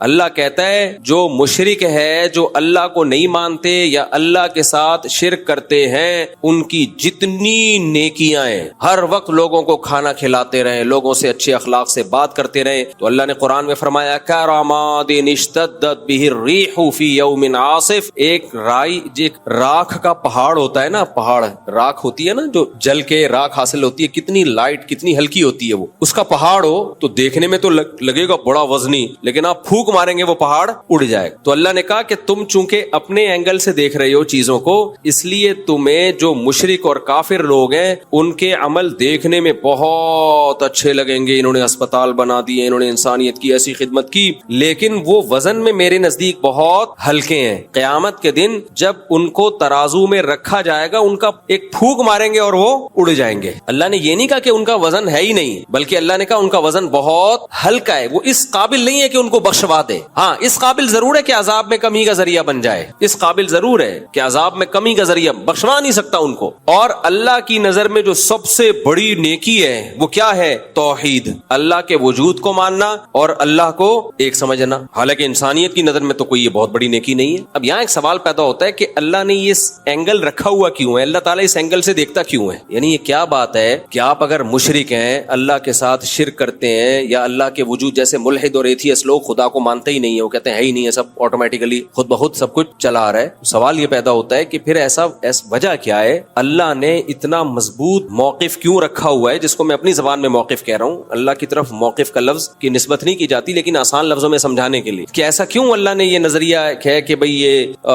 اللہ کہتا ہے جو مشرک ہے، جو اللہ کو نہیں مانتے یا اللہ کے ساتھ شرک کرتے ہیں، ان کی جتنی نیکیاں ہیں، ہر وقت لوگوں کو کھانا کھلاتے رہیں، لوگوں سے اچھے اخلاق سے بات کرتے رہیں، تو اللہ نے قرآن میں فرمایا کراماد اشتدت بہ الریح فی یوم عاصف، ایک راکھ کا پہاڑ ہوتا ہے نا، پہاڑ راکھ ہوتی ہے نا جو جل کے راکھ حاصل ہوتی ہے، کتنی لائٹ کتنی ہلکی ہوتی ہے وہ، اس کا پہاڑ ہو تو دیکھنے میں تو لگے گا بڑا وزنی، لیکن آپ پھونک ماریں گے وہ پہاڑ اڑ جائے. تو اللہ نے کہا کہ تم چونکہ اپنے اینگل سے دیکھ رہے ہو چیزوں کو، اس لیے تمہیں جو مشرک اور کافر لوگ ہیں ان کے عمل دیکھنے میں بہت اچھے لگیں گے، انہوں نے اسپتال بنا دیے، انہوں نے انسانیت کی ایسی خدمت کی، لیکن وہ وزن میں میرے نزدیک بہت ہلکے ہیں. قیامت کے دن جب ان کو ترازو میں رکھا جائے گا، ان کا ایک پھونک ماریں گے اور وہ اڑ جائیں گے. اللہ نے یہ نہیں کہا کہ ان کا وزن ہے ہی نہیں، بلکہ اللہ نے کہا ان کا وزن بہت ہلکا ہے، وہ اس قابل نہیں ہے کہ ان کو بخشوا دے. ہاں اس قابل ضرور ہے کہ عذاب میں کمی کا ذریعہ بن جائے، اس قابل ضرور ہے کہ عذاب میں کمی کا ذریعہ، بخشوا نہیں سکتا ان کو. اور اللہ کی نظر میں جو سب سے بڑی نیکی ہے وہ کیا ہے؟ توحید، اللہ کے وجود کو ماننا اور اللہ کو ایک سمجھنا. حالانکہ انسانیت کی نظر میں تو کوئی یہ بہت بڑی نیکی نہیں ہے. اب یہاں ایک سوال پیدا ہوتا ہے کہ اللہ نے یہ اینگل رکھا ہوا کیوں ہے؟ اللہ تعالیٰ اس اینگل سے دیکھتا کیوں ہے؟ یعنی یہ کیا بات ہے کہ آپ اگر مشرک ہیں، اللہ کے ساتھ شرک کرتے ہیں، یا اللہ کے وجود، جیسے ملحد اور ایتھیسٹ لوگ خدا کو مانتے ہی نہیں ہیں، وہ کہتے ہیں ہے ہی نہیں ہے، سب آٹومیٹیکلی خود بخود سب کچھ چلا آ رہا ہے. سوال یہ پیدا ہوتا ہے کہ پھر ایسا وجہ کیا ہے؟ اللہ نے اتنا مضبوط موقف کیوں رکھا ہوا ہے، جس کو میں اپنی زبان میں موقف کہہ رہا ہوں. اللہ کی طرف موقف کا لفظ کی نسبت نہیں کی جاتی، لیکن آسان لفظوں میں سمجھانے کے لیے کہ ایسا کیوں اللہ نے یہ نظریہ ہے کہ بھئی یہ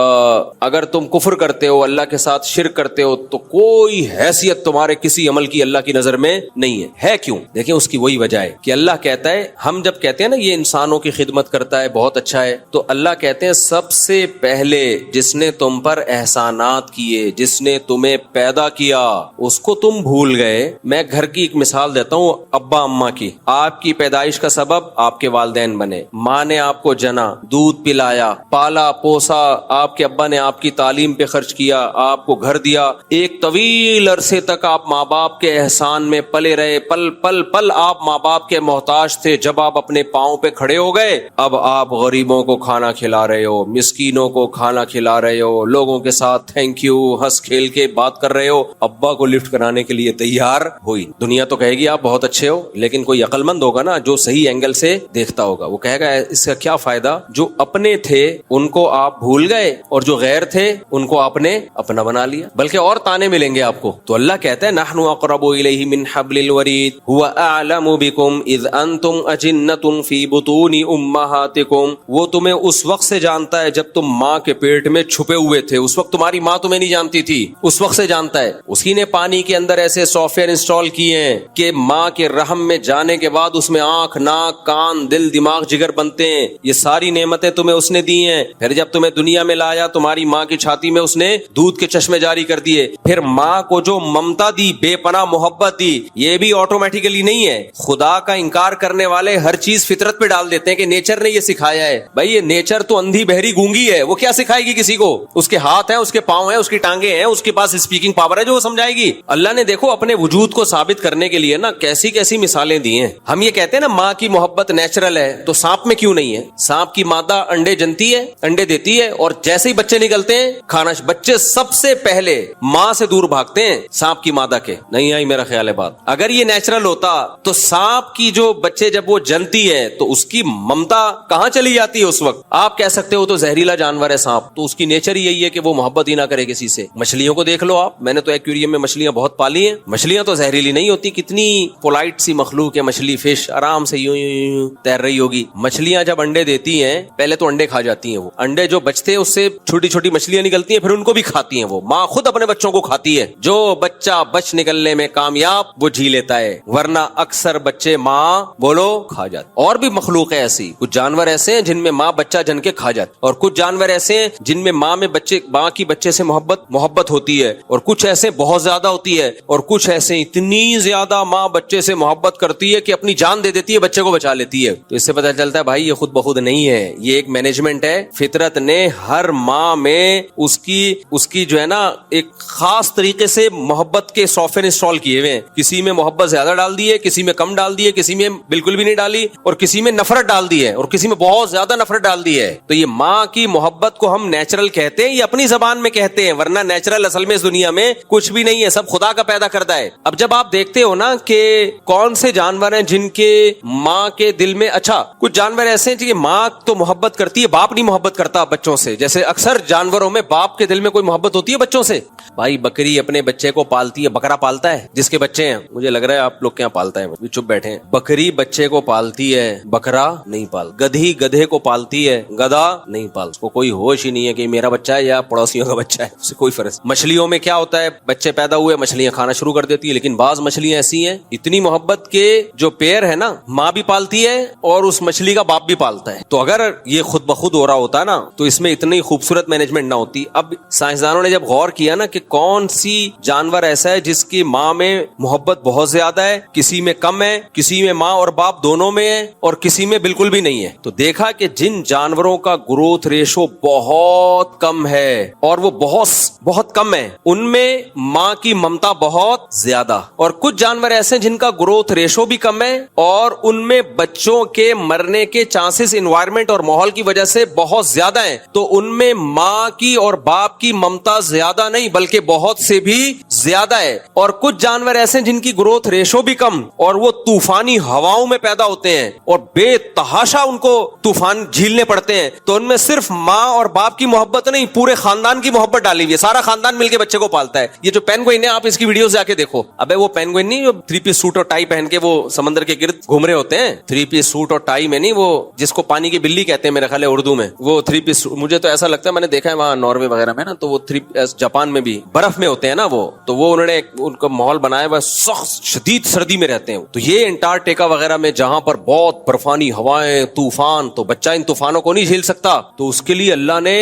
اگر تم کفر کرتے ہو، اللہ کے ساتھ شرک کرتے ہو، تو کوئی حیثیت تمہارے کسی عمل کی اللہ کی نظر میں نہیں ہے کیوں؟ دیکھیں اس کی وہی وجہ ہے کہ اللہ کہتا ہے، ہم جب کہتے ہیں نا یہ انسانوں کی خدمت کرتا ہے بہت اچھا ہے، تو اللہ کہتے ہیں سب سے پہلے جس نے تم پر احسانات کیے، جس نے تمہیں پیدا کیا، اس کو تم بھول گئے. میں گھر کی ایک مثال دیتا ہوں، ابا اماں کی. آپ کی پیدائش کا سبب آپ کے والدین بنے، ماں نے آپ کو جنا، دودھ پلایا، پالا پوسا، آپ کے ابا نے آپ کی تعلیم پہ خرچ کیا، آپ کو گھر دیا، ایک طویل عرصے تک آپ ماں باپ کے احسان میں پلے رہے، پل پل پل آپ ماں باپ کے محتاج تھے. جب آپ اپنے پاؤں پہ کھڑے ہو گئے، اب آپ غریبوں کو کھانا کھلا رہے ہو، مسکینوں کو کھانا کھلا رہے ہو، لوگوں کے ساتھ تھینک یو ہنس کھیل کے بات کر رہے ہو. ابا کو لفٹ کرانے کے لیے تیار ہوئی. دنیا تو کہے گی آپ بہت اچھے ہو، لیکن کوئی عقل مند ہوگا نا جو صحیح اینگل سے دیکھتا ہوگا، وہ کہے گا اس کا کیا فائدہ، جو اپنے تھے ان کو آپ بھول گئے اور جو غیر تھے ان کو آپ نے اپنا بنا لیا. بلکہ اور تانے ملیں گے آپ کو. تو اللہ کہتا ہے نحن اقرب الیہ من حبل الورید هو اعلم بکم اذ انتم اجنۃ فی بطون امہاتکم. وہ تمہیں اس وقت سے جانتا ہے جب تم ماں کے پیٹ میں چھپے ہوئے تھے، اس وقت تمہاری ماں تمہیں نہیں جانتی تھی، اس وقت سے جانتا ہے. اسی نے پانی کے اندر ایسے سافٹ ویئر انسٹال کیے ہیں کہ ماں کے رحم میں جانے کے بعد اس میں آنکھ، ناک، کان، دل، دماغ، جگر بنتے ہیں. یہ ساری نعمتیں تمہیں اس نے دی ہیں. پھر جب تمہیں دنیا میں لایا، تمہاری ماں کی چھاتی میں اس نے دودھ کے چشمے جاری کر دیے. پھر ماں کو جو ممتا دی، بے پناہ محبت دی، یہ بھی آٹومیٹیکلی نہیں ہے. خدا کا انکار کرنے والے ہر چیز فطرت پہ ڈال دیتے ہیں کہ نیچر نے یہ سکھایا ہے. بھائی یہ نیچر تو اندھی بہری گونگی ہے، وہ کیا سکھائے گی کسی کو؟ اس کے ہاتھ ہیں، اس کے پاؤں ہیں، اس کی ٹانگیں ہیں، اس کے پاس اسپیکنگ پاور ہے جو وہ سمجھائے گی. اللہ نے دیکھو اپنے وجود کو ثابت کرنے کے لیے نا کیسی کیسی مثالیں دی ہیں. ہم یہ کہتے ہیں نا ماں کی محبت نیچرل ہے، تو سانپ میں کیوں نہیں ہے؟ سانپ کی مادہ انڈے جنتی ہے، انڈے دیتی ہے، اور جیسے ہی بچے نکلتے ہیں کھانا، بچے سب سے پہلے ماں سے دور بھاگتے ہیں سانپ کی مادہ کے. نہیں آئی میرا خیال ہے بات. اگر یہ نیچرل ہوتا تو سانپ کی جو بچے جب وہ جنتی ہے تو اس کی ممتا کہاں چلی جاتی ہے اس وقت؟ آپ کہہ سکتے ہو تو زہریلا جانور ہے سانپ، تو اس کی نیچر ہی یہی ہے کہ وہ محبت ہی نہ کرے کسی سے. مچھلیوں کو دیکھ لو آپ، میں نے تو ایکویریم میں مچھلیاں بہت پالی ہیں. مچھلیاں تو زہریلی نہیں ہوتی، کتنی پولائٹ سی مخلوق ہے مچھلی، فش آرام سے یوں یوں تیر رہی ہوگی. مچھلیاں جب انڈے دیتی ہیں پہلے تو انڈے کھا جاتی ہیں، وہ انڈے جو بچتے ہیں اس سے چھوٹی چھوٹی مچھلیاں نکلتی ہیں، پھر ان کو بھی کھاتی ہیں. وہ ماں خود اپنے بچوں کو کھاتی ہے. جو بچہ بچ نکلنے میں کامیاب وہ جی لیتا ہے، ورنہ اکثر بچے ماں بولو کھا جاتے. اور بھی مخلوق ہے ایسی، کچھ جانور ایسے ہیں جن میں ماں بچہ جن کے کھا جاتے، اور کچھ جانور ایسے ہیں جن میں ماں کی بچے سے محبت ہوتی ہے، اور کچھ ایسے بہت زیادہ ہوتی ہے، اور کچھ ایسے اتنی زیادہ ماں بچے سے محبت کرتی ہے کہ اپنی جان دے دیتی ہے، بچے کو بچا لیتی ہے. تو اس سے پتہ چلتا ہے بھائی یہ خود بخود نہیں ہے، یہ ایک مینجمنٹ ہے. فطرت نے ہر ماں میں اس کی جو ہے نا ایک خاص طریقے سے محبت کے سافٹ ویئر انسٹال کیے ہوئے ہیں. کسی میں محبت زیادہ ڈال دی ہے، کسی میں کم ڈال دی ہے، کسی میں بالکل بھی نہیں ڈالی، اور کسی میں نفرت ڈال دی ہے، اور کسی میں بہت زیادہ نفرت ڈال دی ہے. تو یہ ماں کی محبت کو ہم نیچرل کہتے ہیں یا اپنی زبان میں کہتے ہیں؟ ورنہ نیچرل اصل میں اس دنیا میں کچھ بھی نہیں ہے, سب خدا کا پیدا کرتا ہے. اب جب آپ دیکھتے ہو نا کہ کون سے جانور ہیں جن کے ماں کے دل میں, اچھا کچھ جانور ایسے ہیں کہ ماں تو محبت کرتی ہے, باپ نہیں محبت کرتا بچوں سے. جیسے اکثر جانوروں میں باپ کے دل میں کوئی محبت ہوتی ہے بچوں سے. بھائی بکری اپنے بچے کو پالتی ہے, بکرا پالتا ہے جس کے بچے ہیں, مجھے لگ رہا ہے آپ لوگ کیا پالتا ہے, چپ بیٹھے ہیں. بکری بچے کو پالتی ہے, بکرا نہیں پال. گدھی گدھے کو پالتی ہے, گدھا نہیں پال. اس کو کوئی ہوش ہی نہیں ہے کہ میرا بچہ ہے یا پڑوسیوں کا بچہ ہے, اس سے کوئی فرق. مچھلیوں میں کیا ہوتا ہے, بچے پیدا ہوئے مچھلیاں کھانا شروع کر دیتی ہے, لیکن بعض مچھلیاں ایسی ہیں اتنی محبت کے جو پیر ہے نا ماں بھی پالتی ہے اور اس مچھلی کا باپ بھی پالتا ہے. تو اگر یہ خود بخود ہو رہا ہوتا نا تو اس میں اتنی خوبصورت مینجمنٹ نہ ہوتی. اب سائنسدانوں نے جب غور کیا نا کہ کون سی جانور ایسا ہے جس کی ماں میں محبت بہت زیادہ ہے, کسی میں کم ہے, کسی میں ماں اور باپ دونوں میں ہے اور کسی میں بالکل بھی نہیں ہے, تو دیکھا کہ جن جانوروں کا گروتھ ریشو بہت کم ہے اور وہ بہت کم ہے ان میں ماں کی ممتا بہت زیادہ, اور کچھ جانور ایسے ہیں جن کا گروتھ ریشو بھی کم ہے اور ان میں بچوں کے مرنے کے چانسز انوائرمنٹ اور ماحول کی وجہ سے بہت زیادہ ہیں, تو ان میں ماں کی اور باپ کی ممتا زیادہ نہیں بلکہ بہت سے بھی زیادہ ہے. اور کچھ جانور ایسے ہیں جن کی گروتھ ریشو بھی کم اور وہ طوفانی ہواؤں میں پیدا ہوتے ہیں اور بے تحاشا ان کو طوفان جھیلنے پڑتے ہیں, تو ان میں صرف ماں اور باپ کی محبت نہیں پورے خاندان کی محبت ڈالی ہوئی ہے, سارا خاندان مل کے بچے کو پالتا ہے. یہ جو پینگوئن ہے آپ اس کی ویڈیوز جا کے دیکھو, ابے وہ پینگوئن نہیں جو 3 پیس سوٹ اور ٹائی پہن کے وہ سمندر کے گرد گھوم رہے ہوتے ہیں, 3 پیس سوٹ اور ٹائی میں نہیں, وہ جس کو پانی کی بلی کہتے ہیں میرے خیال ہے اردو میں, وہ 3 پیس, مجھے تو ایسا لگتا ہے میں نے دیکھا ہے وہاں ناروے وغیرہ میں نا, تو وہ 3 جاپان میں بھی برف میں ہوتے ہیں نا وہ, تو وہ انہوں نے ان کا ماحول بنایا ہوا سخت شدید سردی میں رہتے ہیں. تو یہ انٹارکٹیکا وغیرہ میں جہاں پر بہت برفانی ہوائیں طوفان, تو بچہ ان طوفانوں کو نہیں جھیل سکتا, تو اس کے لیے اللہ نے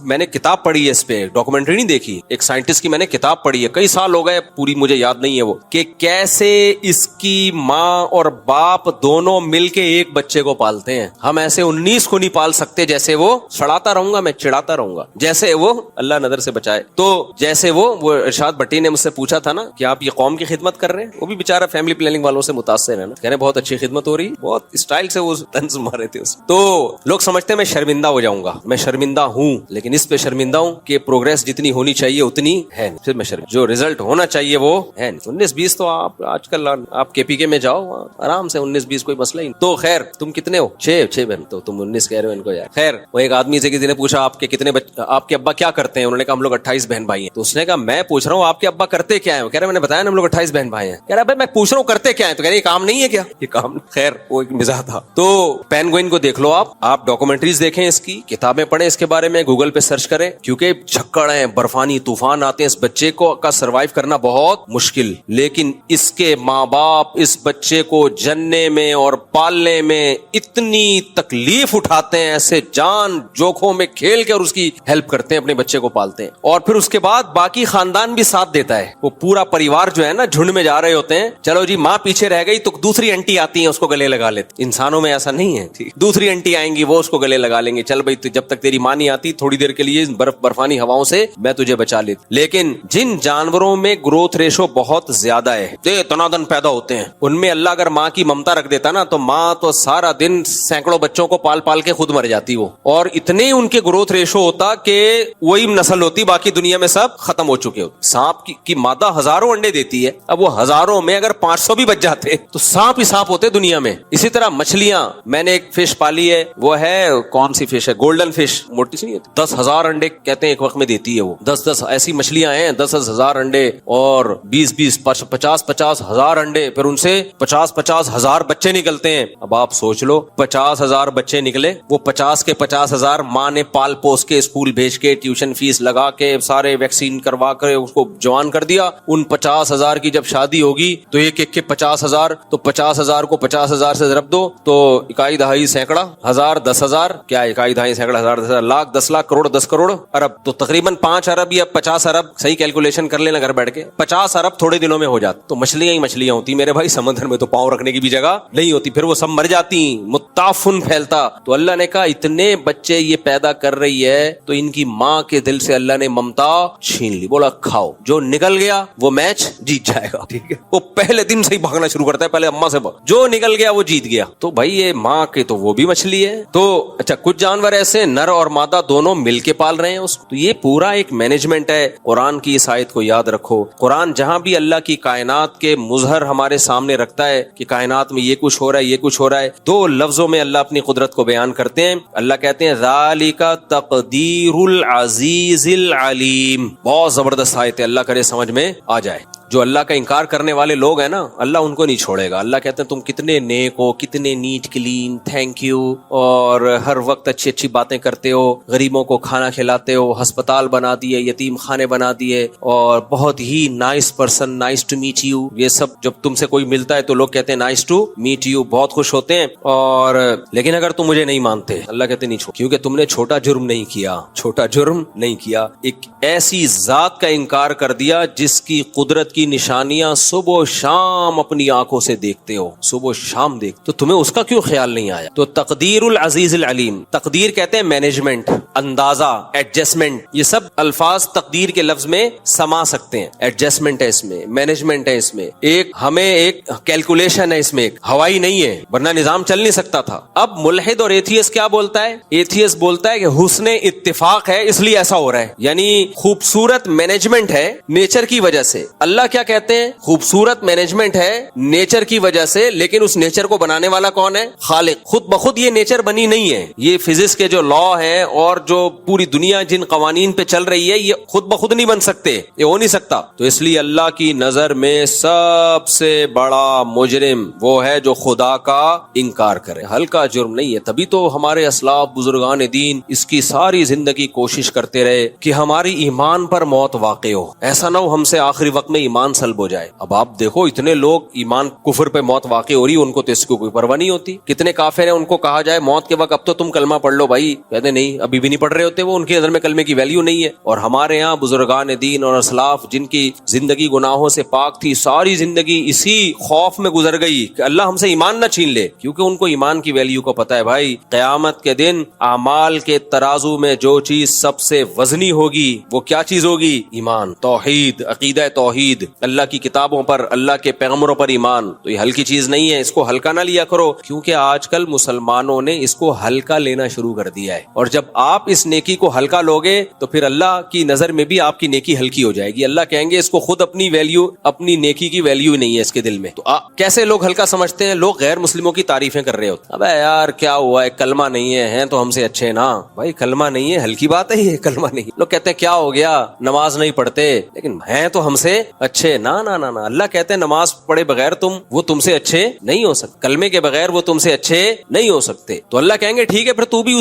میں نے کتاب پڑھی ہے اس پہ, ڈاکومنٹری نہیں دیکھی, ایک سائنٹسٹ کی میں نے کتاب پڑھی ہے, کئی سال ہو گئے پوری مجھے یاد نہیں ہے وہ, کہ کیسے اس کی ماں اور باپ دونوں مل کے ایک بچے کو پالتے ہیں. ہم ایسے 19 کو نہیں پال سکتے جیسے وہ, سڑاتا رہوں گا میں, چڑھاتا رہوں گا, جیسے وہ اللہ نظر سے بچائے. تو جیسے وہ ارشاد بھٹی نے مجھ سے پوچھا تھا نا کہ آپ یہ قوم کی خدمت کر رہے ہیں, وہ بھی بیچارہ فیملی پلاننگ والوں سے متاثر ہے نا, کہہ رہے بہت اچھی خدمت ہو رہی, بہت اسٹائل سے وہ طنز مارے تھے اس. تو لوگ سمجھتے ہیں میں شرمندہ ہو جاؤں گا, میں شرمندہ ہوں, لیکن اس پہ شرمندہ ہوں کہ پروگریس جتنی ہونی چاہیے اتنی ہے, پھر میں جو رزلٹ ہونا چاہیے وہ ہے. 19-20 تو آپ آج کل آپ کے پی کے میں جاؤ آرام سے, 19-20 کوئی مسئلہ ہی نہیں. تو خیر تم کتنے ہو؟ 6 بہن, تو تم 19 کہہ رہے ہو ان کو یار. خیر وہ ایک آدمی سے کسی نے پوچھا آپ کے کتنے آپ کے ابا کیا کرتے ہیں, انہوں نے کہا ہم لوگ 28 بہن بھائی ہیں. تو اس نے کہا میں پوچھ رہا ہوں آپ کے ابا کرتے کیا ہیں؟ کہہ رہے میں نے بتایا نا ہم لوگ 28 بہن بھائی ہیں. کہہ رہا بھائی میں پوچھ رہا ہوں کرتے کیا ہیں, تو کہہ رہے یہ کام نہیں ہے کیا, یہ کام. خیر وہ ایک مزاح تھا. تو پینگوئن کو دیکھ لو آپ ڈاکومنٹریز دیکھیں, اس کی کتابیں پڑھیں اس کے بارے میں, گوگل پہ سرچ کریں, کیونکہ جھکڑ ہیں, برفانی طوفان آتے ہیں, اس بچے کو کا سروائیو کرنا بہت مشکل, لیکن اس کے ماں باپ اس بچے کو جننے میں اور پالنے میں اتنی تکلیف اٹھاتے ہیں, ایسے جان جوکھوں میں کھیل کے اور اس کی ہیلپ کرتے ہیں, اپنے بچے کو پالتے ہیں. اور پھر اس کے بعد باقی خاندان بھی ساتھ دیتا ہے, وہ پورا پریوار جو ہے نا جھنڈ میں جا رہے ہوتے ہیں, چلو جی ماں پیچھے رہ گئی تو دوسری انٹی آتی ہیں اس کو گلے لگا لیتے. انسانوں میں ایسا نہیں ہے, دوسری انٹی آئیں گی وہ اس کو گلے لگا لیں گے, چل بھائی جب تک تیری ماں نہیں آتی تھوڑی دیر کے لیے برفانی ہواؤں سے میں تجھے بچا لیتی. لیکن جن جانوروں میں گروتھ ریشو بہت زیادہ ہے, تنادن پیدا ہوتے ہیں, ان میں اللہ اگر ماں کی ممتا رکھ دیتا نا تو ماں تو سارا دن سینکڑوں بچوں کو پال پال کے خود مر جاتی وہ, اور اتنے ان کے گروتھ ریشو ہوتا کہ وہی نسل ہوتی, باقی دنیا میں سب ختم ہو چکے ہوتے. سانپ کی مادہ ہزاروں انڈے دیتی ہے, اب وہ ہزاروں میں اگر 500 بھی بچ جاتے تو سانپ ہی سانپ ہوتے دنیا میں. اسی طرح مچھلیاں, میں نے ایک فش پالی ہے, وہ ہے کون سی فش ہے, گولڈن فش, موٹی سی نہیں ہوتی, 10,000 انڈے کہتے ہیں ایک وقت میں دیتی ہے وہ. 10 ایسی مچھلیاں ہیں, 10,000 انڈے اور 20 50 ہزار انڈے, پھر ان سے 50 ہزار بچے نکلتے ہیں. اب آپ سوچ لو 50,000 بچے نکلے, وہ 50 کے 50,000 ماں نے پال پوس کے اسکول بھیج کے ٹیوشن فیس لگا کے سارے ویکسین کروا کر اس کو جوان کر دیا. ان 50,000 کی جب شادی ہوگی تو ایک ایک کے 50,000, تو 50,000 کو 50,000 سے ضرب دو تو اکائی دہائی سینکڑا ہزار, 10,000 کیا اکائی دہائی سینکڑا ہزار, 10,000 لاکھ, 10 لاکھ, کروڑ, 10 کروڑ, ارب, تو تقریباً 5 ارب یا 50 ارب, صحیح کیلکولیشن کر لینا گھر بیٹھ کے, 50 ارب تھوڑے دنوں میں ہو جاتا. تو مچھلیاں ہی مچھلیاں ہوتی میرے بھائی, سمندر میں تو پاؤں رکھنے کی بھی جگہ نہیں ہوتی, پھر وہ سب مر جاتی, متعفن پھیلتا. تو اللہ نے کہا اتنے بچے یہ پیدا کر رہی ہے تو ان کی ماں کے دل سے اللہ نے ممتا چھین لی, بولا کھاؤ. جو نکل گیا وہ میچ جیت جائے گا, ٹھیک ہے. وہ پہلے دن سے ہی بھاگنا شروع کرتا ہے, پہلے اماں سے جو نکل گیا وہ جیت گیا. تو بھائی یہ ماں کے تو وہ بھی مچھلی ہے. تو اچھا کچھ جانور ایسے نر اور مادہ دونوں مل کے پال رہے ہیں اس کو. تو یہ پورا ایک مینجمنٹ ہے. قرآن کی اس آیت کو یاد رکھو. قرآن جہاں بھی اللہ کی کائنات کے مظہر ہمارے سامنے رکھتا ہے کہ کائنات میں یہ کچھ ہو رہا ہے, یہ کچھ ہو رہا ہے, دو لفظوں میں اللہ اپنی قدرت کو بیان کرتے ہیں. اللہ کہتے ہیں ذالک تقدیر العزیز العلیم. بہت زبردست آیت ہے, اللہ کرے سمجھ میں آ جائے. جو اللہ کا انکار کرنے والے لوگ ہیں نا, اللہ ان کو نہیں چھوڑے گا. اللہ کہتے ہیں تم کتنے نیک ہو, کتنے نیٹ کلین, تھینک یو, اور ہر وقت اچھی اچھی باتیں کرتے ہو, غریبوں کو کھانا کھلاتے ہو, ہسپتال بنا دیے, یتیم خانے بنا دیے, اور بہت ہی nice person, nice to meet you. یہ سب جب تم سے کوئی ملتا ہے تو لوگ کہتے ہیں نائس ٹو میٹ یو, بہت خوش ہوتے ہیں. اور لیکن اگر تم مجھے نہیں مانتے, اللہ کہتے نہیں چھوڑ, کیونکہ تم نے چھوٹا جرم نہیں کیا, چھوٹا جرم نہیں کیا. ایک ایسی ذات کا انکار کر دیا جس کی قدرت کی نشانیاں صبح و شام اپنی آنکھوں سے دیکھتے ہو, صبح و شام دیکھ, تو تمہیں اس کا کیوں خیال نہیں آیا؟ تو تقدیر العزیز العلیم, تقدیر کہتے ہیں مینجمنٹ, اندازہ, ایڈجسٹمنٹ. یہ سب الفاظ تقدیر کے لفظ میں سما سکتے ہیں. ایڈجسٹمنٹ ہے اس میں, مینجمنٹ ہے اس میں, ایک ہمیں ایک کیلکولیشن ہے اس میں, ایک ہوائی نہیں ہے ورنہ نظام چل نہیں سکتا تھا. اب ملحد اور ایتھیس کیا بولتا ہے؟ ایتھیس بولتا ہے کہ حسن اتفاق ہے اس لیے ایسا ہو رہا ہے, یعنی خوبصورت مینجمنٹ ہے نیچر کی وجہ سے. اللہ کیا کہتے ہیں؟ خوبصورت مینجمنٹ ہے نیچر کی وجہ سے, لیکن اس نیچر کو بنانے والا کون ہے؟ خالق. خود بخود یہ نیچر بنی نہیں ہے. یہ فزکس کے جو لا ہیں اور جو پوری دنیا جن قوانین پہ چل رہی ہے, یہ خود بخود نہیں بن سکتے, یہ ہو نہیں سکتا. تو اس لیے اللہ کی نظر میں سب سے بڑا مجرم وہ ہے جو خدا کا انکار کرے. ہلکا جرم نہیں ہے. تبھی تو ہمارے اسلاف بزرگان دین اس کی ساری زندگی کوشش کرتے رہے کہ ہماری ایمان پر موت واقع ہو, ایسا نہ ہو ہم سے آخری وقت میں ایمان سلب ہو جائے. اب آپ دیکھو اتنے لوگ ایمان کفر پہ موت واقع ہو رہی, ان کو تو اس کو کوئی پرواہ نہیں ہوتی. کتنے کافر ہیں, ان کو کہا جائے موت کے وقت اب تو تم کلمہ پڑھ لو بھائی, کہتے نہیں ابھی بھی نہیں پڑھ رہے ہوتے. وہ ان کی نظر میں کلمے کی ویلیو نہیں ہے. اور ہمارے یہاں بزرگان دین اور اسلاف جن کی زندگی گناہوں سے پاک تھی, ساری زندگی اسی خوف میں گزر گئی کہ اللہ ہم سے ایمان نہ چھین لے, کیونکہ ان کو ایمان کی ویلیو کو پتہ ہے. بھائی قیامت کے دن اعمال کے ترازو میں جو چیز سب سے وزنی ہوگی وہ کیا چیز ہوگی؟ ایمان, توحید, عقیدہ توحید, اللہ کی کتابوں پر, اللہ کے پیغمبروں پر ایمان. تو یہ ہلکی چیز نہیں ہے, اس کو ہلکا نہ لیا کرو, کیونکہ آج کل مسلمانوں نے اس کو ہلکا لینا شروع کر دیا ہے. اور جب آپ اس نیکی کو ہلکا لوگے تو پھر اللہ کی نظر میں بھی آپ کی نیکی ہلکی ہو جائے گی. اللہ کہیں گے اس کو خود اپنی ویلیو, اپنی نیکی کی ویلیو نہیں ہے اس کے دل میں. تو کیسے لوگ ہلکا سمجھتے ہیں؟ لوگ غیر مسلموں کی تعریفیں کر رہے ہوتے, ابے یار کیا ہوا ہے, کلمہ نہیں ہے, ہیں تو ہم سے اچھے نا. بھائی کلمہ نہیں ہے, ہلکی بات ہے یہ, کلمہ نہیں. لوگ کہتے ہیں کیا ہو گیا, نماز نہیں پڑھتے, لیکن ہیں تو ہم سے اچھے. نا نا نا نا, اللہ کہتے ہیں نماز پڑھے بغیر وہ تم سے اچھے نہیں ہو سکتے, کلمے کے بغیر وہ تم سے اچھے نہیں ہو سکتے. تو اللہ کہیں گے ٹھیک ہے پھر تو بھی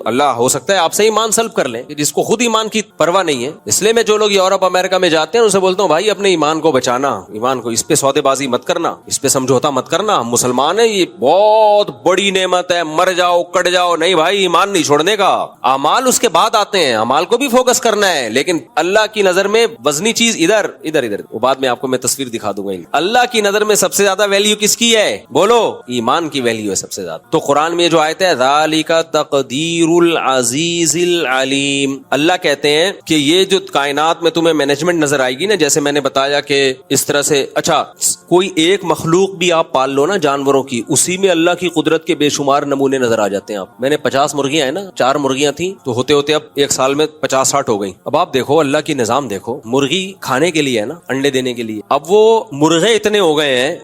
اللہ ہو سکتا ہے آپ سے ایمان سلب کر لیں, جس کو خود ایمان کی پرواہ نہیں ہے. اس لیے میں جو لوگ یورپ امریکہ میں جاتے ہیں ان سے بولتا ہوں بھائی اپنے ایمان کو بچانا, ایمان کو, اس پہ سودے بازی مت کرنا, اس پہ سمجھوتا مت کرنا. ہم مسلمان ہیں, یہ بہت بڑی نعمت ہے, مر جاؤ کٹ جاؤ نہیں بھائی, ایمان نہیں چھوڑنے کا. اعمال اس کے بعد آتے ہیں, اعمال کو بھی فوکس کرنا ہے, لیکن اللہ کی نظر میں وزنی چیز ادھر ادھر ادھر. وہ بعد میں آپ کو میں تصویر دکھا دوں گا. اللہ کی نظر میں سب سے زیادہ ویلیو کس کی ہے؟ بولو, ایمان کی ویلیو ہے سب سے زیادہ. تو قرآن میں جو آیت ہے ذالک تقدیر العزیز العلیم, اللہ کہتے ہیں کہ یہ جو کائنات میں تمہیں مینجمنٹ نظر آئے گی نا, جیسے میں نے بتایا کہ اس طرح سے, اچھا کوئی ایک مخلوق بھی آپ پال لو نا جانوروں کی, اسی میں اللہ کی قدرت کے بے شمار نمونے نظر آ جاتے ہیں. آپ میں نے 50 مرغیاں ہیں نا, 4 مرغیاں تھیں تو ہوتے ہوتے اب ایک سال میں 50-60 ہو گئی. اب آپ دیکھو اللہ کی نظام دیکھو, مرغی کھانے کے لیے ہے نا, انڈے دینے کے لیے. اب وہ مرغے اتنے ہو گئے ہیں,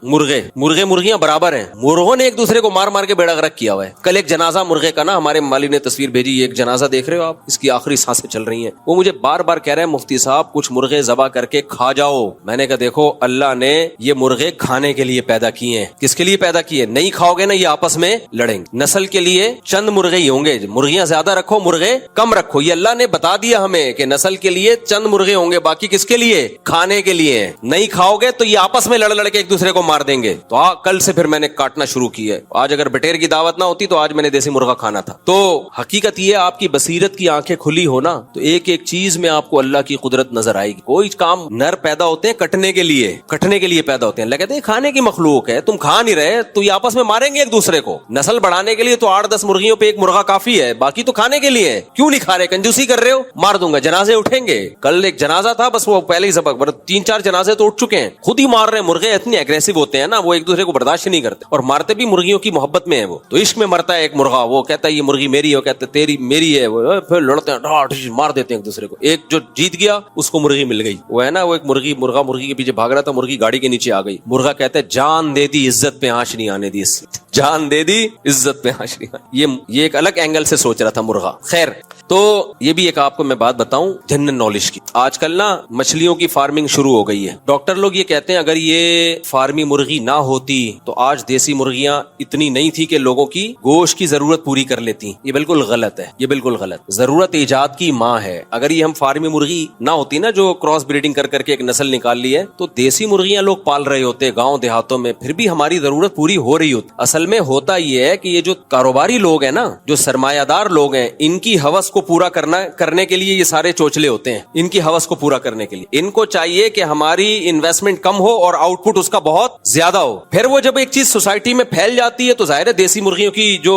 مرغیاں برابر ہیں, مرغوں نے ایک دوسرے کو مار مار کے بیڑا غرق کیا ہوا ہے. کل ایک جنازہ مرغے کا نا, ہمارے مالی نے تصویر بھیجی, ایک جنازہ دیکھ رہے ہو آپ, اس کی آخری سانسیں چل رہی ہیں. وہ مجھے بار بار کہہ رہے ہیں مفتی صاحب کچھ مرغے ذبح کر کے کھا جاؤ. میں نے کہا دیکھو اللہ نے یہ مرغے کھانے کے لیے پیدا کیے ہیں. کس کے لیے پیدا کیے؟ نہیں کھاؤ گے نا یہ آپس میں لڑیں گے. نسل کے لیے چند مرغے ہی ہوں گے, مرغیاں زیادہ رکھو مرغے کم رکھو, یہ اللہ نے بتا دیا ہمیں کہ نسل کے لیے چند مرغے ہوں گے, باقی کس کے لیے؟ کھانے کے لیے. نہیں کھاؤ گے تو یہ آپس میں لڑ کے ایک دوسرے کو مار دیں گے. تو کل سے پھر میں نے کاٹنا شروع کی ہے. آج اگر بٹیر کی دعوت نہ ہوتی تو آج میں نے دیسی مرغا کھانا تھا. تو حقیقت یہ یہ آپ کی بصیرت کی آنکھیں کھلی ہو نا تو ایک ایک چیز میں آپ کو اللہ کی قدرت نظر آئے گی. کوئی کام نر پیدا ہوتے ہیں کٹنے کے لیے پیدا ہوتے ہیں. اللہ کہتے ہیں کھانے کی مخلوق ہے, تم کھا نہیں رہے تو یہ آپس میں ماریں گے ایک دوسرے کو. نسل بڑھانے کے لیے تو 8-10 مرغیوں پہ ایک مرغا کافی ہے, باقی تو کھانے کے لیے ہے. کیوں نہیں کھا رہے؟ کنجوسی کر رہے ہو, مار دوں گا. جنازے اٹھیں گے, کل ایک جنازہ تھا بس وہ پہلے ہی سبق 3-4 جنازے تو اٹھ چکے ہیں, خود ہی مار رہے ہیں. مرغے اتنے اگریسو ہوتے ہیں نا, وہ ایک دوسرے کو برداشت نہیں کرتے اور مارتے بھی مرغیوں کی محبت میں ہے. وہ تو عشق میں مرتا ہے ایک مرغا, وہ کہتا ہے یہ مرغی میری ہے, وہ کہتا ہے تیری میری ہے. وہ پھر لڑتے ہیں, مار دیتے ہیں ایک دوسرے کو. ایک جو جیت گیا اس کو مرغی مل گئی, وہ ہے نا وہ ایک مرغا مرغی کے پیچھے بھاگ رہا تھا, مرغی گاڑی کے نیچے آ گئی. مرغا کہتا ہے جان دے دی عزت پہ آنچ نہیں آنے دی, اس سے جان دے دی عزت پہ آنچ نہیں آنے. یہ ایک الگ اینگل سے سوچ رہا تھا مرغا. خیر, تو یہ بھی ایک آپ کو میں بات بتاؤں جنرل نالج کی. آج کل نا مچھلیوں کی فارمنگ شروع ہو گئی ہے. ڈاکٹر لوگ یہ کہتے ہیں اگر یہ فارمی مرغی نہ ہوتی تو آج دیسی مرغیاں اتنی نہیں تھی کہ لوگوں کی گوشت کی ضرورت پوری کر لیتی. یہ بالکل غلط ہے, یہ بالکل غلط. ضرورت ایجاد کی ماں ہے. اگر یہ ہم فارمی مرغی نہ ہوتی نا جو کراس بریڈنگ کر کے ایک نسل نکال لی ہے, تو دیسی مرغیاں لوگ پال رہے ہوتے گاؤں دیہاتوں میں, پھر بھی ہماری ضرورت پوری ہو رہی ہوتی. اصل میں ہوتا یہ ہے کہ یہ جو کاروباری لوگ ہیں نا, جو سرمایہ دار لوگ ہیں, ان کی ہوس کو پورا کرنے کے لیے یہ سارے چوچلے ہوتے ہیں. ان کی ہوس کو پورا کرنے کے لیے ان کو چاہیے کہ ہماری انویسٹمنٹ کم ہو اور آؤٹ پٹ اس کا بہت زیادہ ہو. پھر وہ جب ایک چیز سوسائٹی میں پھیل جاتی ہے تو ظاہر ہے دیسی مرغیوں کی جو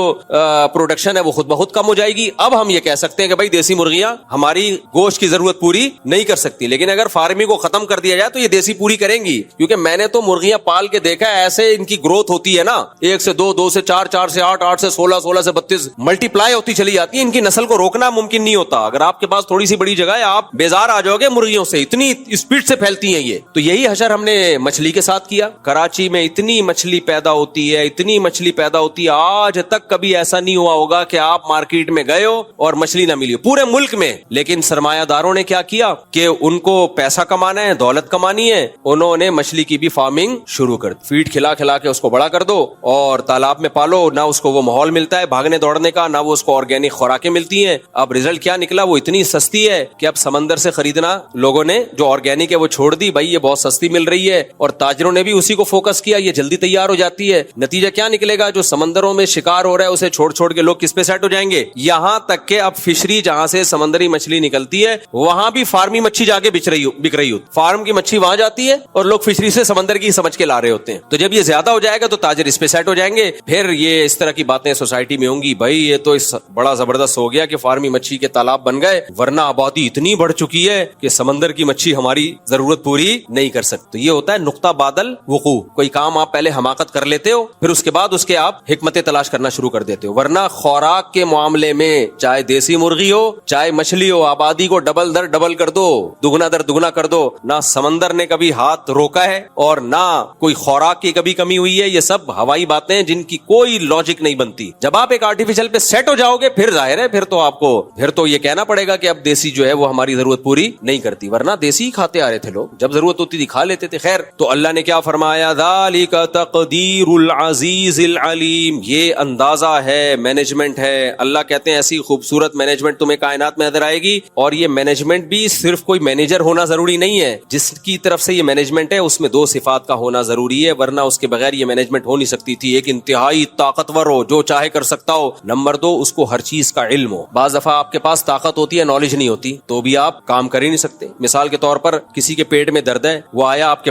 پروڈکشن ہے وہ خود بخود کم ہو جائے گی. اب ہم یہ کہہ سکتے ہیں کہ بھائی دیسی مرغیاں ہماری گوشت کی ضرورت پوری نہیں کر سکتی, لیکن اگر فارمنگ کو ختم کر دیا جائے تو یہ دیسی پوری کریں گی. کیونکہ میں نے تو مرغیاں پال کے دیکھا ہے, ایسے ان کی گروتھ ہوتی ہے نا, 1 سے 2, 2 سے 4, 4 سے 8, 8 سے 16, 16 سے 32 ملٹی پلائی ہوتی چلی جاتی ہے. ان کی نسل کو روکنا ممکن نہیں ہوتا. اگر آپ کے پاس تھوڑی سی بڑی جگہ ہے آپ بیزار آ جاؤ گے مرغیوں سے, اتنی اسپیڈ سے پھیلتی ہیں یہ. تو یہی حشر ہم نے مچھلی کے ساتھ کیا. کراچی میں اتنی مچھلی پیدا ہوتی ہے, اتنی مچھلی پیدا ہوتی ہے, آج تک کبھی ایسا نہیں ہوا ہوگا کہ آپ مارکیٹ میں گئے ہو اور مچھلی نہ ملی ہو پورے ملک میں. لیکن سرمایہ داروں نے کیا کیا کہ ان کو پیسہ کمانا ہے, دولت کمانی ہے, انہوں نے مچھلی کی بھی فارمنگ شروع کر دی. فیڈ کھلا کھلا کے اس کو بڑا کر دو اور تالاب میں پالو, نہ اس کو وہ ماحول ملتا ہے بھاگنے دوڑنے کا, نہ وہ اس کو آرگینک خوراکیں ملتی ہیں. اب رزلٹ کیا نکلا, وہ اتنی سستی ہے کہ اب سمندر سے خریدنا لوگوں نے جو آرگینک ہے وہ چھوڑ دی. بھائی یہ بہت سستی مل رہی ہے اور تاجروں نے بھی اسی کو فوکس کیا, یہ جلدی تیار ہو جاتی ہے. نتیجہ کیا نکلے گا, جو سمندروں میں شکار ہو رہا ہے اسے چھوڑ چھوڑ کے لوگ کس پہ سیٹ ہو جائیں گے. یہاں تک کہ اب فشری جہاں سے سمندری مچھلی نکلتی ہے وہاں بھی فارمی مچھلی جا کے بک رہی ہو. فارم کی مچھلی وہاں جاتی ہے اور لوگ فشری سے سمندر کی سمجھ کے لا رہے ہوتے ہیں. تو جب یہ زیادہ ہو جائے گا تو تاجر اس پہ سیٹ ہو جائیں گے. پھر یہ اس طرح کی باتیں سوسائٹی میں ہوں گی, بھائی یہ تو بڑا زبردست ہو گیا کہ فارمی مچھلی کے تالاب بن گئے, ورنہ آبادی اتنی بڑھ چکی ہے کہ سمندر کی مچھلی ہماری ضرورت پوری نہیں کر سکتی. تو یہ ہوتا ہے نقطہ بادل وقوع. کوئی کام آپ پہلے حماقت کر لیتے ہو, پھر اس کے بعد اس کے آپ حکمتیں تلاش کرنا شروع کر دیتے ہو. ورنہ خوراک کے معاملے میں چاہے دیسی مرغی ہو چاہے مچھلی ہو, آبادی کو ڈبل در ڈبل کر دو, دگنا در دگنا کر دو. نہ سمندر نے کبھی ہاتھ روکا ہے اور نہ کوئی خوراک کی کبھی کمی ہوئی ہے. یہ سب ہوائی باتیں جن کی کوئی لاجک نہیں بنتی. جب آپ ایک آرٹیفیشل پہ سیٹ ہو جاؤ گے پھر ظاہر ہے پھر تو یہ کہنا پڑے گا کہ اب دیسی جو ہے وہ ہماری ضرورت پوری نہیں کرتی. ورنہ دیسی ہی کھاتے آ رہے تھے لوگ, جب ضرورت ہوتی تھی کھا لیتے تھے. خیر, تو اللہ نے کیا فرمایا, ذالک تقدیر العزیز العلیم. یہ اندازہ ہے, مینجمنٹ ہے. اللہ کہتے ہیں ایسی خوبصورت مینجمنٹ تمہیں کائنات میں نظر آئے گی. اور یہ مینجمنٹ بھی صرف کوئی مینیجر ہونا ضروری نہیں ہے. جس کی طرف سے یہ مینجمنٹ ہے اس میں 2 صفات کا ہونا ضروری ہے, ورنہ اس کے بغیر یہ مینجمنٹ ہو نہیں سکتی تھی. ایک انتہائی طاقتور ہو, جو چاہے کر سکتا ہو. نمبر 2, اس کو ہر چیز کا علم ہو. بعض دفعہ آپ کے پاس طاقت ہوتی ہے, نالج نہیں ہوتی, تو بھی آپ کام کر ہی نہیں سکتے. مثال کے طور پر کسی کے پیٹ میں درد ہے, وہ آیا آپ کے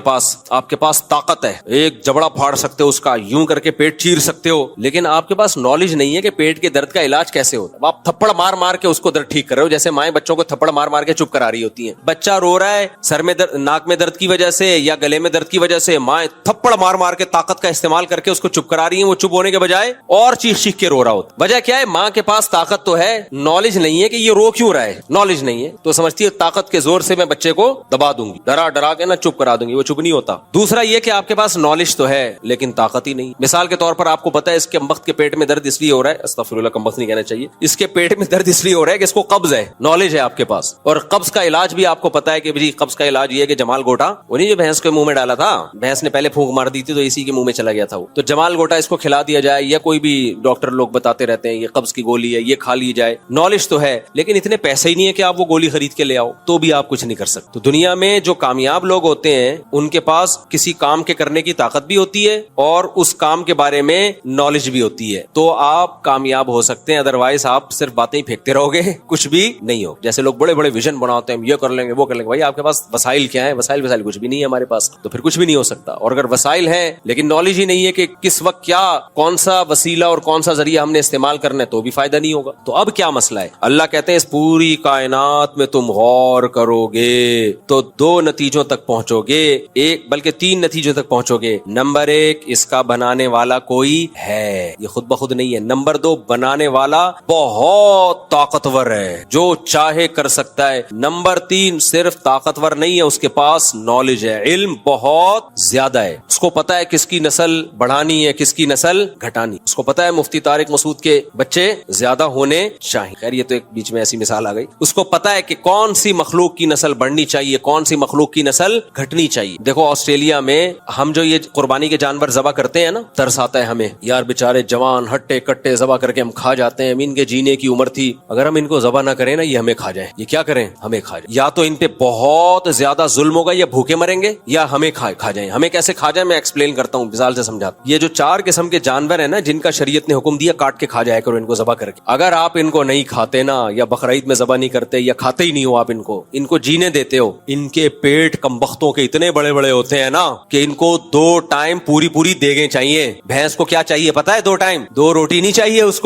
پاس طاقت ہے, ایک جبڑا پھاڑ سکتے ہو اس کا, یوں کر کے پیٹ چیر سکتے ہو, لیکن آپ کے پاس نالج نہیں ہے کہ پیٹ کے درد کا علاج کیسے ہوتا ہے. آپ تھپڑ مار مار کے اس کو درد ٹھیک کر رہے ہو, جیسے مائیں بچوں کو تھپڑ مار مار کے چپ کرا رہی ہوتی ہیں. بچہ رو رہا ہے سر میں درد, ناک میں درد کی وجہ سے یا گلے میں درد کی وجہ سے, مائیں تھپڑ مار مار کے طاقت کا استعمال کر کے اس کو چپ کرا رہی ہیں. وہ چپ ہونے کے بجائے اور چیخ چیخ کے رو رہا ہوتا. وجہ کیا ہے, ماں کے پاس طاقت تو ہے, نالج نہیں ہے کہ یہ رو کیوں رہا ہے. نالج نہیں ہے تو سمجھتی ہے طاقت کے زور سے میں بچے کو دبا دوں گی, ڈرا کے نا چپ کرا دوں گی. وہ چپ نہیں ہوتا. دوسرا یہ کہ آپ کے پاس نالج تو ہے لیکن طاقت ہی نہیں. مثال کے طور پر آپ کو پتا ہے اس کے کمبخت کے پیٹ میں درد اس لیے ہو رہا ہے, استغفر اللہ, کمبخت نہیں کہنا چاہیے, اس کے پیٹ میں درد اس لیے ہو رہا ہے کہ اس کو قبض ہے. نالج ہے آپ کے پاس. اور قبض کا علاج بھی آپ کو پتا ہے کہ جی قبض کا علاج یہ ہے کہ جمال گوٹا, وہ نہیں جو بھینس کے منہ میں ڈالا تھا, بھینس نے پہلے پھونک مار دی تھی تو اسی کے منہ میں چلا گیا تھا وہ, تو جمال گوٹا کا اس کو کھلا دیا جائے, یا کوئی بھی ڈاکٹر لوگ بتاتے رہتے ہیں یہ قبض کی گولی ہے, یہ کھا لی جائے. نالج تو ہے لیکن اتنے پیسے ہی نہیں ہے کہ آپ وہ گولی خرید کے لے آؤ, تو بھی آپ کچھ نہیں کر سکتے. تو دنیا میں جو کامیاب لوگ ہوتے ہیں ان کے پاس کسی کام کے کرنے کی طاقت بھی ہوتی ہے اور اس کام کے بارے میں نالج بھی ہوتی ہے, تو آپ کامیاب ہو سکتے ہیں. ادروائز آپ صرف باتیں ہی پھینکتے رہو گے, کچھ بھی نہیں ہو. جیسے لوگ بڑے بڑے ویژن بناتے ہیں, یہ کر لیں گے وہ کر لیں گے. بھائی آپ کے پاس وسائل کیا ہیں؟ وسائل کچھ بھی نہیں ہے ہمارے پاس, تو پھر کچھ بھی نہیں ہو سکتا. اور اگر وسائل ہیں لیکن نالج ہی نہیں ہے کہ کس وقت کیا کون سا وسیلہ اور کون سا ذریعہ ہم نے استعمال کرنا ہے, تو بھی فائدہ نہیں ہوگا. تو اب کیا مسئلہ ہے؟ اللہ کہتے ہیں اس پوری کائنات میں تم غور کرو گے تو 2 نتیجوں تک پہنچو گے, ایک بلکہ 3 نتیجوں تک پہنچو گے. نمبر 1, اس کا بنانے والا کوئی ہے, یہ خود بخود نہیں ہے. نمبر 2, بنانے والا بہت طاقتور ہے, جو چاہے کر سکتا ہے. نمبر 3, صرف طاقتور نہیں ہے, اس کے پاس نالج ہے, علم بہت زیادہ ہے. اس کو پتا ہے کس کی نسل بڑھانی ہے, کس کی نسل گھٹانی. اس کو پتا ہے مفتی طارق مسعود کے بچے زیادہ ہونے چاہیے. خیر یہ تو ایک بیچ میں ایسی مثال آ گئی. اس کو پتا ہے کہ کون سی مخلوق کی نسل بڑھنی چاہیے, کون سی مخلوق کی نسل گھٹنی چاہیے. دیکھو آسٹریلیا میں ہم جو یہ قربانی کے جانور ذبح کرتے ہیں نا, ترس آتا ہے ہمیں یار, بیچارے جوان ہٹے کٹے ذبح کر کے ہم کھا جاتے ہیں. ان کے جینے کی عمر تھی, اگر ہم ان کو ذبح نہ کریں نا یہ ہمیں کھا جائیں. یہ کیا کریں؟ ہمیں کھا جائیں. یا تو ان پہ بہت زیادہ ظلم ہوگا, یا بھوکے مریں گے, یا ہمیں کھا جائیں. ہمیں کیسے کھا جائیں میں ایکسپلین کرتا ہوں, مثال سے سمجھاتا ہوں. یہ جو 4 قسم کے جانور ہیں نا جن کا شریعت نے حکم دیا کاٹ کے کھا جایا کرو ان کو ذبح کر کے, اگر آپ ان کو نہیں کھاتے نا, یا بقرعید میں ذبح نہیں کرتے, یا کھاتے ہی نہیں ہو آپ ان کو جینے دیتے ہو, ان کے پیٹ کمبختوں کے اتنے بڑے بڑے ہوتے ہیں نا کہ ان کو 2 ٹائم پوری دیگیں چاہیے. بھینس کو کیا چاہیے پتا ہے؟ 2 ٹائم 2 روٹی نہیں چاہیے اس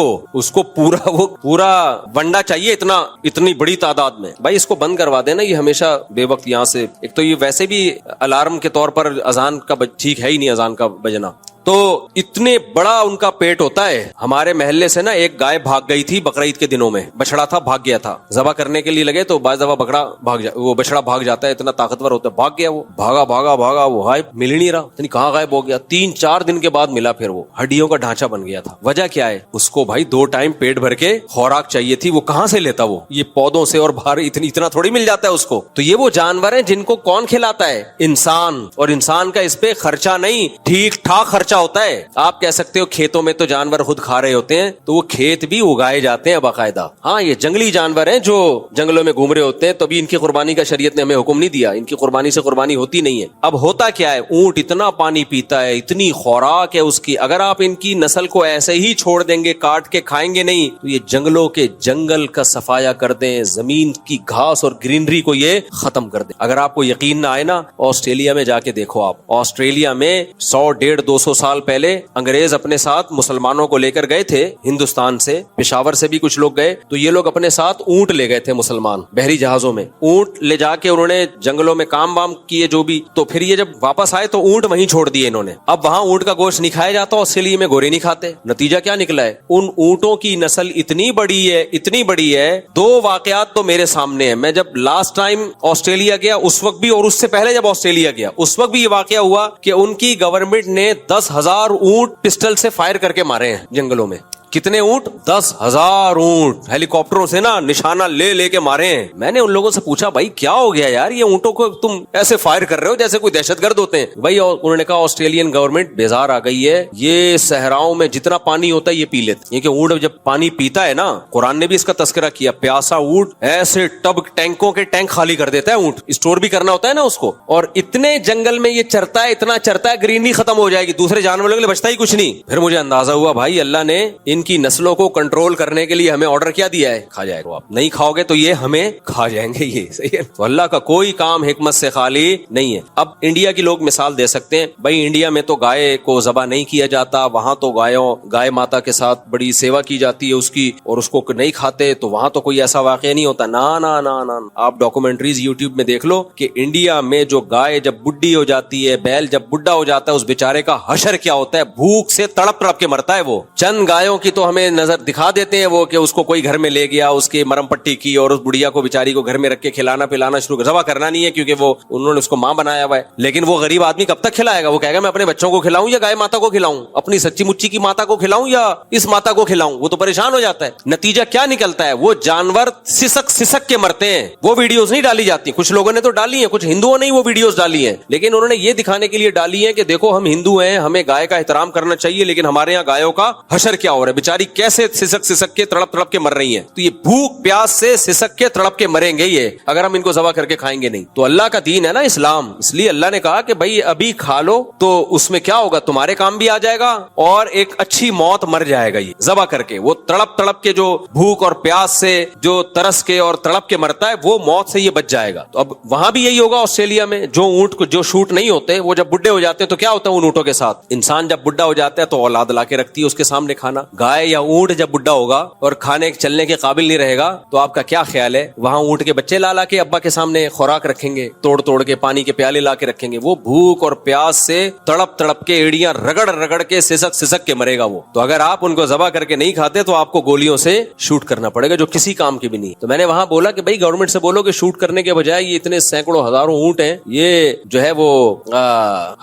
کو پورا ونڈا چاہیے, اتنی بڑی تعداد میں. بھائی اس کو بند کروا دینا, یہ ہمیشہ بے وقت یہاں سے, ایک تو یہ ویسے بھی الارم کے طور پر اذان کا ٹھیک ہے ہی نہیں اذان کا بجنا, تو اتنے بڑا ان کا پیٹ ہوتا ہے. ہمارے محلے سے نا ایک گائے بھاگ گئی تھی بقرعید کے دنوں میں, بچڑا تھا بھاگ گیا تھا, ذبح کرنے کے لیے لگے تو بعض دفعہ وہ بچڑا بھاگ جاتا ہے, اتنا طاقتور ہوتا ہے, بھاگ گیا, وہ بھاگا وہ غائب, مل ہی نہیں رہا, یعنی کہاں غائب ہو گیا. 3-4 دن کے بعد ملا, پھر وہ ہڈیوں کا ڈھانچہ بن گیا تھا. وجہ کیا ہے؟ اس کو بھائی 2 ٹائم پیٹ بھر کے خوراک چاہیے تھی, وہ کہاں سے لیتا؟ وہ یہ پودوں سے اور باہر اتنا تھوڑی مل جاتا ہے اس کو. تو یہ وہ جانور ہیں جن کو کون کھلاتا ہے؟ انسان. اور انسان کا اس پہ خرچہ نہیں, ٹھیک ٹھاک خرچہ ہوتا ہے. آپ کہہ سکتے ہو کھیتوں میں تو جانور خود کھا رہے ہوتے ہیں, تو وہ کھیت بھی اگائے جاتے ہیں باقاعدہ. ہاں یہ جنگلی جانور ہیں جو جنگلوں میں گھوم رہے ہوتے ہیں, تو بھی ان کی قربانی کا شریعت نے ہمیں حکم نہیں دیا, ان کی قربانی سے قربانی ہوتی نہیں ہے. اب ہوتا کیا ہے؟ اونٹ اتنا پانی پیتا ہے, اتنی خوراک ہے اس کی, اگر آپ ان کی نسل کو ایسے ہی چھوڑ دیں گے, کاٹ کے کھائیں گے نہیں, تو یہ جنگلوں کے جنگل کا صفایا کر دیں, زمین کی گھاس اور گرینری کو یہ ختم کر دیں. اگر آپ کو یقین نہ آئے نا, آسٹریلیا میں جا کے دیکھو. آپ آسٹریلیا میں 100-150-200 سال پہلے انگریز اپنے ساتھ مسلمانوں کو لے کر گئے تھے ہندوستان سے, پشاور سے بھی کچھ لوگ گئے, تو یہ لوگ اپنے ساتھ اونٹ لے گئے تھے مسلمان, بحری جہازوں میں اونٹ لے جا کے انہوں نے جنگلوں میں کام وام کیے جو بھی. تو پھر یہ جب واپس آئے تو اونٹ وہیں چھوڑ دیے انہوں نے. اب وہاں اونٹ کا گوشت نہیں کھایا جاتا, آسٹریلیا میں گورے نہیں کھاتے. نتیجہ کیا نکلا ہے؟ ان اونٹوں کی نسل اتنی بڑی ہے. 2 واقعات تو میرے سامنے ہیں. میں جب لاسٹ ٹائم آسٹریلیا گیا اس وقت بھی, اور اس سے پہلے جب آسٹریلیا گیا اس وقت بھی یہ واقعہ ہوا کہ ان کی گورنمنٹ نے 10,000 اونٹ پسٹل سے فائر کر کے مارے ہیں جنگلوں میں. کتنے اونٹ؟ 10,000 اونٹ ہیلی کاپٹروں سے نا نشانہ لے کے مارے ہیں. میں نے ان لوگوں سے پوچھا بھائی کیا ہو گیا یار, یہ اونٹوں کو تم ایسے فائر کر رہے ہو جیسے کوئی دہشت گرد ہوتے ہیں. بھائی انہوں نے کہا آسٹریلین گورنمنٹ بیزار آ گئی ہے, یہ صحراؤں میں جتنا پانی ہوتا ہے یہ پی لیتے. یہ کہ اونٹ جب پانی پیتا ہے نا, قرآن نے بھی اس کا تذکرہ کیا, پیاسا اونٹ ایسے ٹینکوں کے ٹینک خالی کر دیتا ہے. اونٹ اسٹور بھی کرنا ہوتا ہے نا اس کو, اور اتنے جنگل میں یہ چرتا ہے, اتنا چرتا ہے, گرینری ختم ہو جائے گی, دوسرے جانوروں کے لیے بچتا ہی کچھ نہیں. پھر مجھے اندازہ ہوا بھائی اللہ نے ان کی نسلوں کو کنٹرول کرنے کے لیے ہمیں آرڈر کیا دیا ہے, کھا جائے گا. آپ نہیں کھاؤ گے تو یہ ہمیں کھا جائیں گے. یہ صحیح ہے. تو اللہ کا کوئی کام حکمت سے خالی نہیں ہے. اب انڈیا کی لوگ مثال دے سکتے ہیں, بھائی انڈیا میں تو گائے کو ذبح نہیں کیا جاتا, وہاں تو گائے ماتا کے ساتھ بڑی سیوا کی جاتی ہے اس کی, اور اس کو نہیں کھاتے, تو وہاں تو کوئی ایسا واقعہ نہیں ہوتا. نا آپ ڈاکومنٹریز یوٹیوب میں دیکھ لو کہ انڈیا میں جو گائے جب بڈھی ہو جاتی ہے, بیل جب بڈھا ہو جاتا ہے, اس بیچارے کا حشر کیا ہوتا ہے, بھوک سے تڑپ کے مرتا ہے. وہ چند گایوں کی کی تو ہمیں نظر دکھا دیتے ہیں وہ کہ اس کو کوئی گھر میں لے گیا, اس کی مرم پٹی کی اور اس بڑھیا کو بیچاری کو گھر میں رکھ کے کھلانا پلانا شروع, ذبح کرنا نہیں ہے کیونکہ وہ انہوں نے اس کو ماں بنایا ہوا ہے. لیکن وہ غریب آدمی کب تک کھلائے گا؟ وہ کہے گا میں اپنے بچوں کو کھلاؤں یا گائے ماتا کو کھلاؤں, اپنی سچی مچی کی ماتا کو کھلاؤں یا اس ماتا کو کھلاؤں؟ وہ تو پریشان ہو جاتا ہے. نتیجہ کیا نکلتا ہے؟ وہ جانور سسک سسک کے مرتے ہیں. وہ ویڈیوز نہیں ڈالی جاتی, کچھ لوگوں نے تو ڈالی ہیں, کچھ ہندوؤں نے وہ ویڈیوز ڈالی ہیں, لیکن انہوں نے یہ دکھانے کے لیے ڈالی ہیں کہ دیکھو ہم ہندو ہیں, ہمیں گائے کا احترام کرنا چاہیے, لیکن ہمارے یہاں گایوں کا حشر کیا ہو رہا ہے, بیچاری کیسے سسک سسک کے تڑپ تڑپ کے مر رہی ہیں. تو یہ بھوک پیاس سے سسک کے تڑپ کے مریں گے یہ, اگر ہم ان کو ذبح کر کے کھائیں گے نہیں. تو اللہ کا دین ہے نا اسلام, اس لیے اللہ نے کہا کہ بھائی ابھی کھا لو تو اس میں کیا ہوگا, تمہارے کام بھی آ جائے گا اور ایک اچھی موت مر جائے گا یہ ذبح کر کے. وہ تڑپ تڑپ کے جو بھوک اور پیاس سے جو ترس کے اور تڑپ کے مرتا ہے وہ موت سے یہ بچ جائے گا. تو اب وہاں بھی یہی ہوگا آسٹریلیا میں, جو اونٹ کو جو شوٹ نہیں ہوتے وہ جب بڈھے ہو جاتے ہیں تو کیا ہوتا ہے ان اونٹوں کے ساتھ, انسان جب بڈھا ہو جاتا ہے تو اولاد لا کے رکھتی ہے اس کے سامنے کھانا. گائے یا اونٹ جب بڈھا ہوگا اور کھانے چلنے کے قابل نہیں رہے گا تو آپ کا کیا خیال ہے, وہاں اونٹ کے بچے لا کے ابا کے سامنے خوراک رکھیں گے, توڑ توڑ کے پانی کے پیالے لا کے رکھیں گے. وہ بھوک اور پیاس سے تڑپ تڑپ کے ایڑیاں رگڑ رگڑ کے سسک سسک کے مرے گا وہ. تو اگر آپ ان کو ذبح کر کے نہیں کھاتے تو آپ کو گولیوں سے شوٹ کرنا پڑے گا, جو کسی کام کی بھی نہیں. تو میں نے وہاں بولا کہ بھائی گورنمنٹ سے بولو کہ شوٹ کرنے کے بجائے یہ اتنے سینکڑوں ہزاروں اونٹ ہیں, یہ جو ہے وہ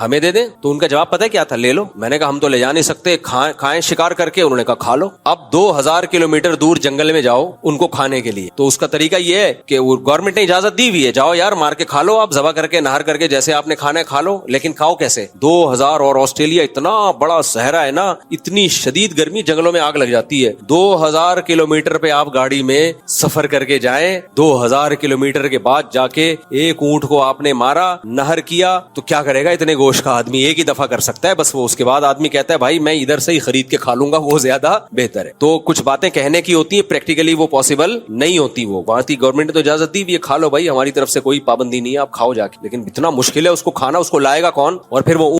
ہمیں دے دیں. تو ان کا جواب پتہ ہے کیا تھا, لے لو. میں نے کہا ہم تو لے جا نہیں سکتے, کھائیں شکار کر کے. انہوں نے کہا کھا لو. اب 2000 کلومیٹر دور جنگل میں جاؤ ان کو کھانے کے لیے. تو اس کا طریقہ یہ ہے کہ گورنمنٹ نے اجازت دی ہوئی ہے, جاؤ یار مار کے کھا لو, آپ ذبح کر کے نہار کر کے جیسے آپ نے کھانا ہے کھا لو, لیکن کھاؤ کیسے؟ 2000 اور آسٹریلیا اتنا بڑا صحرا ہے نا, اتنی شدید گرمی, جنگلوں میں آگ لگ جاتی ہے. 2000 کلومیٹر پہ آپ گاڑی میں سفر کر کے جائیں, 2000 کلومیٹر کے بعد جا کے ایک اونٹ کو آپ نے مارا, نہر کیا, تو کیا کرے گا اتنے گوشت کا آدمی؟ ایک ہی دفعہ کر سکتا ہے بس. وہ اس کے بعد آدمی کہتا ہے بھائی میں ادھر سے ہی خرید کے کھا لوں گا, وہ زیادہ بہتر ہے. تو کچھ باتیں کہنے کی ہوتی ہیں, پریکٹیکلی وہ پاسبل نہیں ہوتی. وہ بات ہی گورنمنٹ نے تو اجازت دی بھی ہے, کھا لو بھائی, ہماری طرف سے کوئی پابندی نہیں ہے, آپ کھاؤ جا کے. لیکن اتنا مشکل ہے اس کو کھانا, اس کو لائے گا کون؟ اور پھر وہ